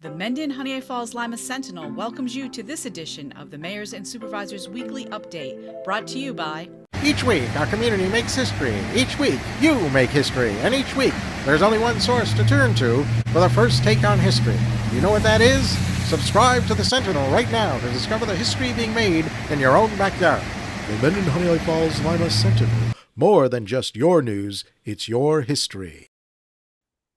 The Mendon-Honeoye Falls-Lima Sentinel welcomes you to this edition of the Mayors and Supervisors Weekly Update, brought to you by... Each week, our community makes history. Each week, you make history. And each week, there's only one source to turn to for the first take on history. You know what that is? Subscribe to the Sentinel right now to discover the history being made in your own backyard. The Mendon-Honeoye Falls-Lima Sentinel. More than just your news, it's your history.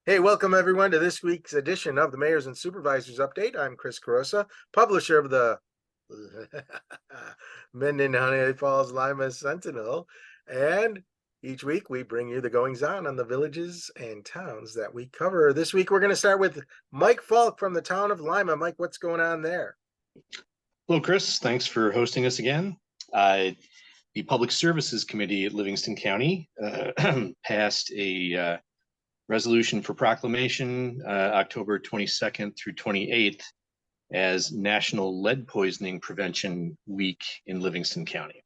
Hey, welcome everyone to this week's edition of the Mayors and Supervisors Update. I'm Chris Carosa, publisher of the Mendon-Honeoye Falls-Lima Sentinel. And each week we bring you the goings-on on the villages and towns that we cover. This week we're going to start with Mike Falk from the town of Lima. Mike, what's going on there? Hello, Chris. Thanks for hosting us again. The Public Services Committee at Livingston County passed a resolution for proclamation October 22nd through 28th as National Lead Poisoning Prevention Week in Livingston County.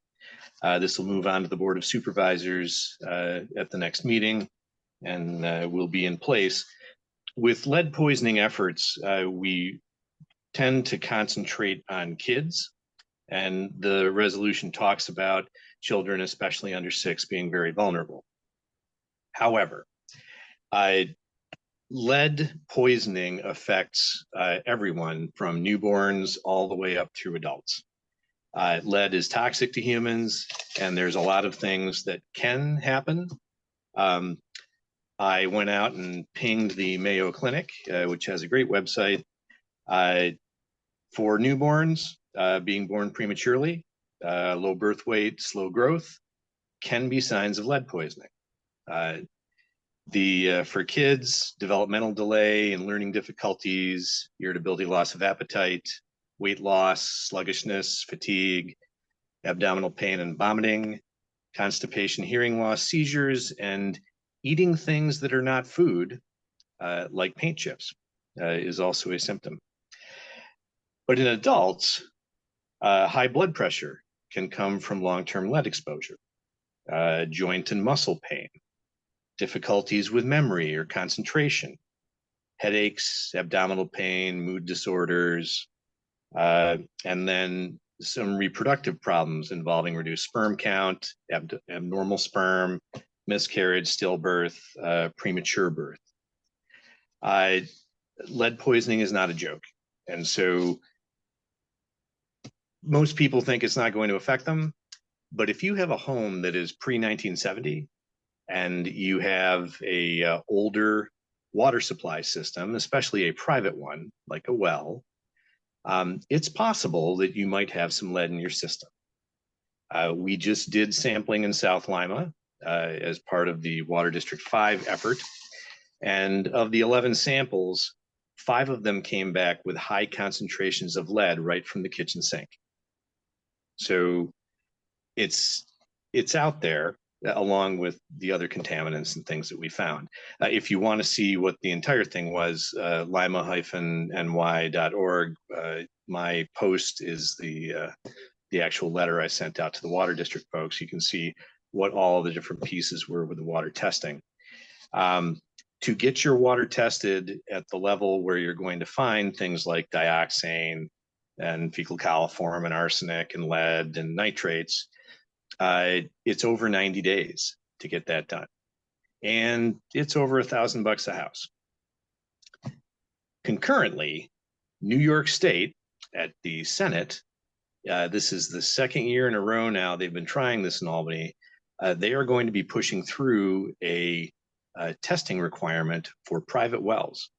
This will move on to the Board of Supervisors at the next meeting and will be in place. With lead poisoning efforts, we tend to concentrate on kids, and the resolution talks about children, especially under 6, being very vulnerable. However, lead poisoning affects everyone from newborns all the way up through adults. Lead is toxic to humans, and there's a lot of things that can happen. I went out and pinged the Mayo Clinic, which has a great website for newborns being born prematurely. Low birth weight, slow growth can be signs of lead poisoning. For kids, developmental delay and learning difficulties, irritability, loss of appetite, weight loss, sluggishness, fatigue, abdominal pain and vomiting, constipation, hearing loss, seizures, and eating things that are not food, like paint chips, is also a symptom. But in adults, high blood pressure can come from long-term lead exposure, joint and muscle pain, difficulties with memory or concentration, headaches, abdominal pain, mood disorders, and then some reproductive problems involving reduced sperm count, abnormal sperm, miscarriage, stillbirth, premature birth. Lead poisoning is not a joke. And so most people think it's not going to affect them. But if you have a home that is pre-1970, and you have a older water supply system, especially a private one, like a well, it's possible that you might have some lead in your system. We just did sampling in South Lima as part of the Water District 5 effort. And of the 11 samples, 5 of them came back with high concentrations of lead right from the kitchen sink. So it's out there, along with the other contaminants and things that we found. If you want to see what the entire thing was, lima-ny.org, my post is the actual letter I sent out to the Water District folks. You can see what all the different pieces were with the water testing. To get your water tested at the level where you're going to find things like dioxane and fecal coliform and arsenic and lead and nitrates, it's over 90 days to get that done, and it's over $1,000 a house. Concurrently, New York State at the Senate, this is the second year in a row now they've been trying this in Albany. They are going to be pushing through a testing requirement for private wells.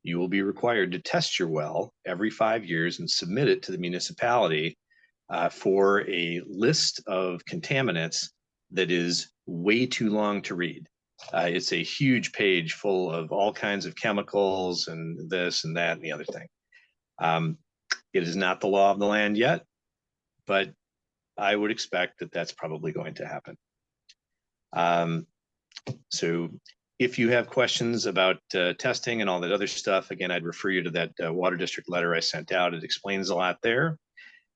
You will be required to test your well every 5 years and submit it to the municipality for a list of contaminants that is way too long to read. It's a huge page full of all kinds of chemicals and this and that and the other thing. It is not the law of the land yet, but I would expect that that's probably going to happen. So if you have questions about testing and all that other stuff, again, I'd refer you to that Water District letter I sent out. It explains a lot there.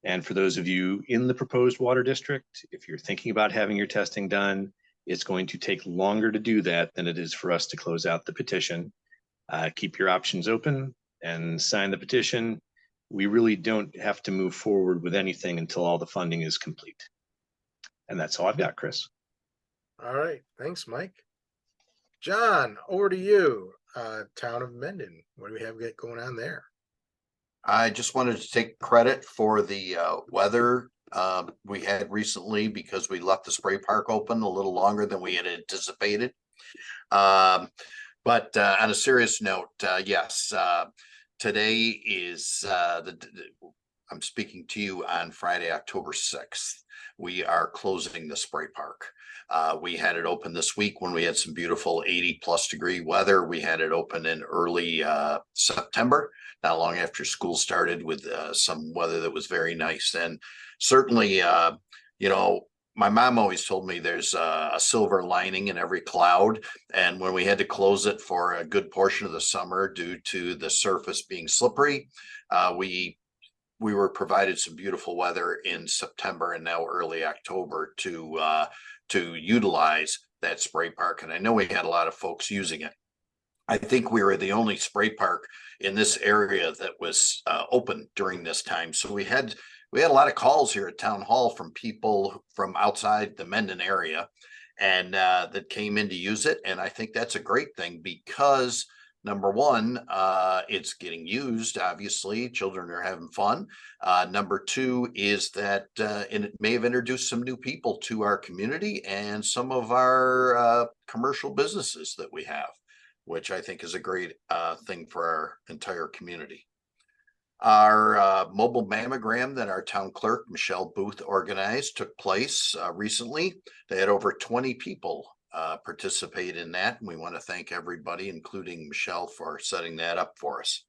And for those of you in the proposed water district, if you're thinking about having your testing done, it's going to take longer to do that than it is for us to close out the petition. Keep your options open. and sign the petition, we really don't have to move forward with anything until all the funding is complete. And that's all I've got, Chris. All right. Thanks, Mike. John, over to you. Town of Mendon. What do we have going on there? I just wanted to take credit for the weather we had recently, because we left the spray park open a little longer than we had anticipated. But on a serious note, yes, today is I'm speaking to you on Friday, October 6th. We are closing the spray park. We had it open this week when we had some beautiful 80+ degree weather. We had it open in early September, not long after school started, with some weather that was very nice. And certainly, you know, my mom always told me there's a silver lining in every cloud. And when we had to close it for a good portion of the summer due to the surface being slippery, we were provided some beautiful weather in September and now early October to utilize that spray park. And I know we had a lot of folks using it. I think we were the only spray park in this area that was open during this time. So we had a lot of calls here at Town Hall from people from outside the Mendon area, and that came in to use it. And I think that's a great thing, because number one, it's getting used. Obviously, children are having fun. Number two is that it may have introduced some new people to our community and some of our commercial businesses that we have, which I think is a great thing for our entire community. Our mobile mammogram that our town clerk, Michelle Booth, organized took place recently. They had over 20 people participate in that. And we want to thank everybody, including Michelle, for setting that up for us.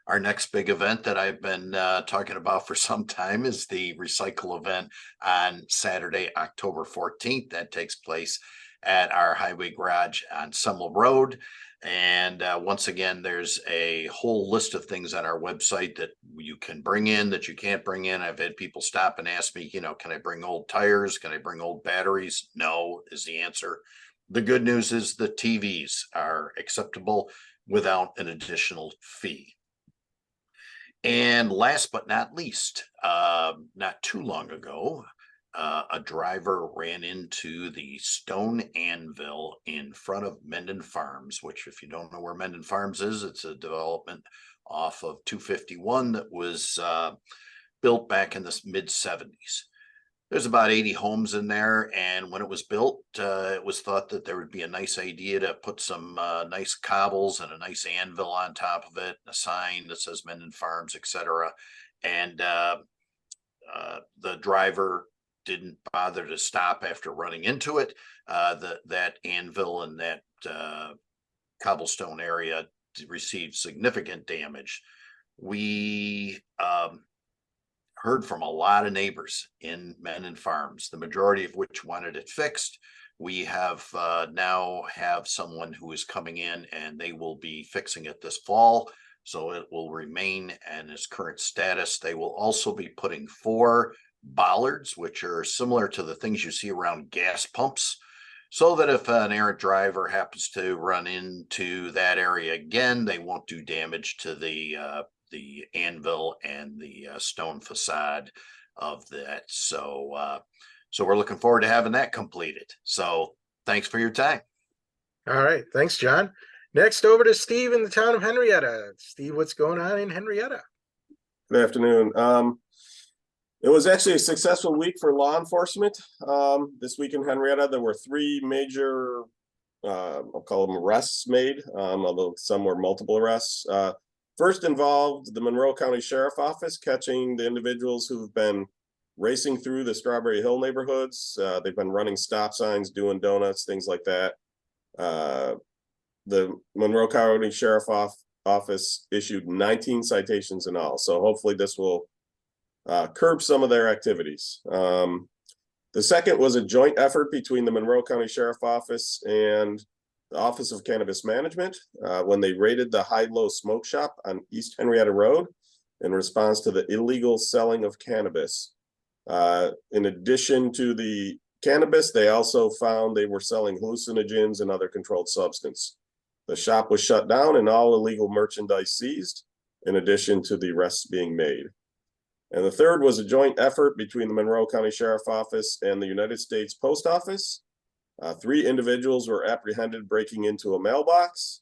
Our next big event that I've been talking about for some time is the recycle event on Saturday, October 14th. That takes place at our highway garage on Summel Road. And once again, there's a whole list of things on our website that you can bring in, that you can't bring in. I've had people stop and ask me, you know, can I bring old tires? Can I bring old batteries? No, is the answer. The good news is the TVs are acceptable without an additional fee. And last but not least, not too long ago, a driver ran into the stone anvil in front of Mendon Farms, which, if you don't know where Mendon Farms is, it's a development off of 251 that was built back in the mid-70s. There's about 80 homes in there, and when it was built, it was thought that there would be a nice idea to put some nice cobbles and a nice anvil on top of it, a sign that says Mendon Farms, etc. And the driver didn't bother to stop after running into it. That anvil and that cobblestone area received significant damage. We heard from a lot of neighbors in Mendon Farms, the majority of which wanted it fixed. We have now have someone who is coming in, and they will be fixing it this fall. So it will remain in its current status. They will also be putting 4 bollards, which are similar to the things you see around gas pumps, so that if an errant driver happens to run into that area again, they won't do damage to the anvil and the stone facade of that. So we're looking forward to having that completed. So thanks for your time. All right. Thanks, John. Next, over to Steve in the town of Henrietta. Steve, what's going on in Henrietta? Good afternoon. It was actually a successful week for law enforcement. This week in Henrietta, there were 3 major, I'll call them arrests made, although some were multiple arrests. First involved the Monroe County Sheriff Office catching the individuals who've been racing through the Strawberry Hill neighborhoods. They've been running stop signs, doing donuts, things like that. The Monroe County Sheriff Office issued 19 citations in all. So hopefully this will curb some of their activities. The second was a joint effort between the Monroe County Sheriff Office and the Office of Cannabis Management when they raided the High-Low Smoke Shop on East Henrietta Road in response to the illegal selling of cannabis. In addition to the cannabis, they also found they were selling hallucinogens and other controlled substance. The shop was shut down and all illegal merchandise seized, in addition to the arrests being made. And the third was a joint effort between the Monroe County Sheriff Office and the United States Post Office. 3 individuals were apprehended breaking into a mailbox.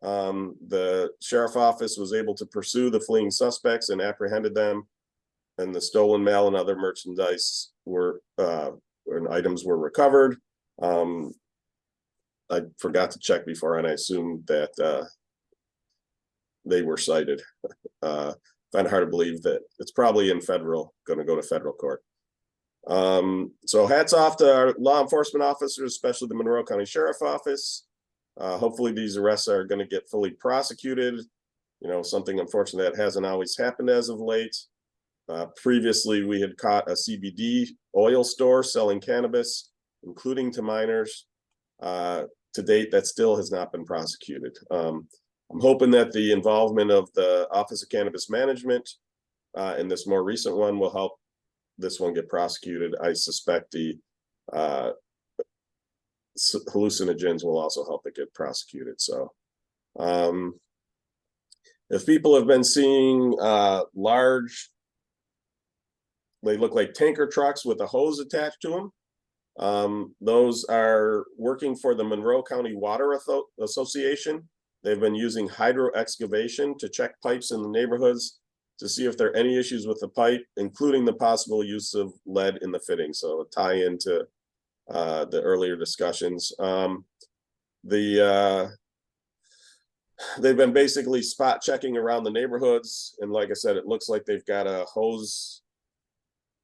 The Sheriff Office was able to pursue the fleeing suspects and apprehended them, and the stolen mail and other merchandise and items were recovered. I forgot to check before, and I assumed that they were cited. Find it hard to believe that it's probably going to go to federal court. So hats off to our law enforcement officers, especially the Monroe County Sheriff Office. Hopefully these arrests are going to get fully prosecuted. Something unfortunate that hasn't always happened as of late. Previously, we had caught a CBD oil store selling cannabis, including to minors. To date, that still has not been prosecuted. I'm hoping that the involvement of the Office of Cannabis Management in this more recent one will help this one get prosecuted. I suspect the hallucinogens will also help it get prosecuted. So if people have been seeing large, they look like tanker trucks with a hose attached to them. Those are working for the Monroe County Water Association. They've been using hydro excavation to check pipes in the neighborhoods to see if there are any issues with the pipe, including the possible use of lead in the fitting. So tie into the earlier discussions. They've been basically spot checking around the neighborhoods. And like I said, it looks like they've got a hose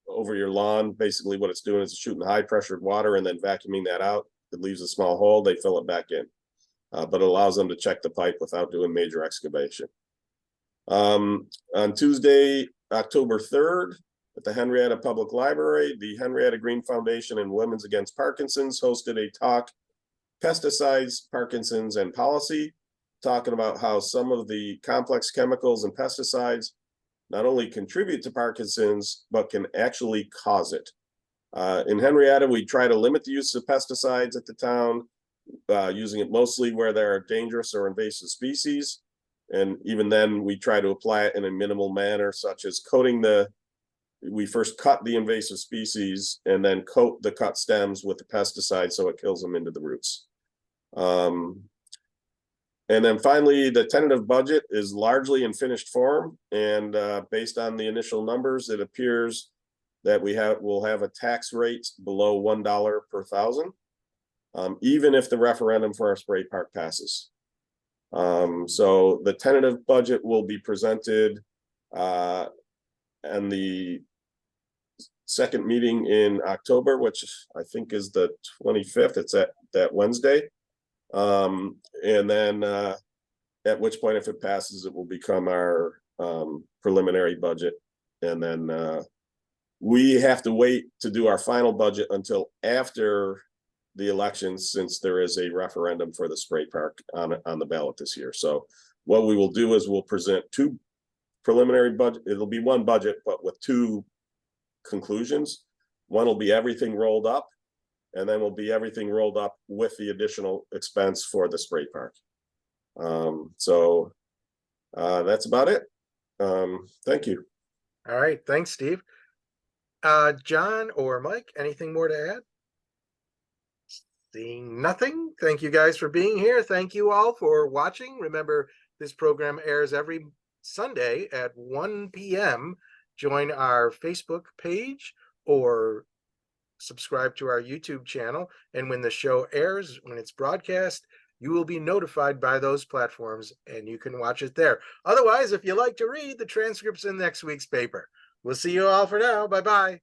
over your lawn. Basically what it's doing is shooting high pressured water and then vacuuming that out. It leaves a small hole, they fill it back in. But it allows them to check the pipe without doing major excavation. On Tuesday, October 3rd, at the Henrietta Public Library, the Henrietta Green Foundation and Women's Against Parkinson's hosted a talk, Pesticides, Parkinson's, and Policy, talking about how some of the complex chemicals and pesticides not only contribute to Parkinson's, but can actually cause it. In Henrietta, we try to limit the use of pesticides at the town, using it mostly where there are dangerous or invasive species. And even then, we try to apply it in a minimal manner, such as we first cut the invasive species and then coat the cut stems with the pesticide so it kills them into the roots. And then finally, the tentative budget is largely in finished form. And based on the initial numbers, it appears that we'll have a tax rate below $1 per thousand. Even if the referendum for our spray park passes. So the tentative budget will be presented and the second meeting in October, which I think is the 25th. It's at that Wednesday. And then at which point, if it passes, it will become our preliminary budget. And then we have to wait to do our final budget until after the elections, since there is a referendum for the spray park on the ballot this year. So what we will do is we'll present 2 preliminary budget. It'll be 1 budget, but with 2 conclusions. One will be everything rolled up, and then will be everything rolled up with the additional expense for the spray park. So that's about it. Thank you. All right. Thanks, Steve. John or Mike, anything more to add? Seeing nothing. Thank you guys for being here. Thank you all for watching. Remember, this program airs every Sunday at 1 p.m. Join our Facebook page or subscribe to our YouTube channel. And when the show airs, when it's broadcast, you will be notified by those platforms and you can watch it there. Otherwise, if you like to read, the transcript's in next week's paper. We'll see you all for now. Bye-bye.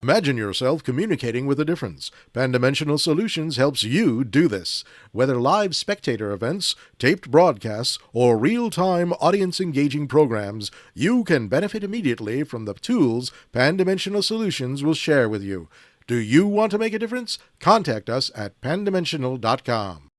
Imagine yourself communicating with a difference. Pan-Dimensional Solutions helps you do this. Whether live spectator events, taped broadcasts, or real-time audience-engaging programs, you can benefit immediately from the tools Pan-Dimensional Solutions will share with you. Do you want to make a difference? Contact us at pandimensional.com.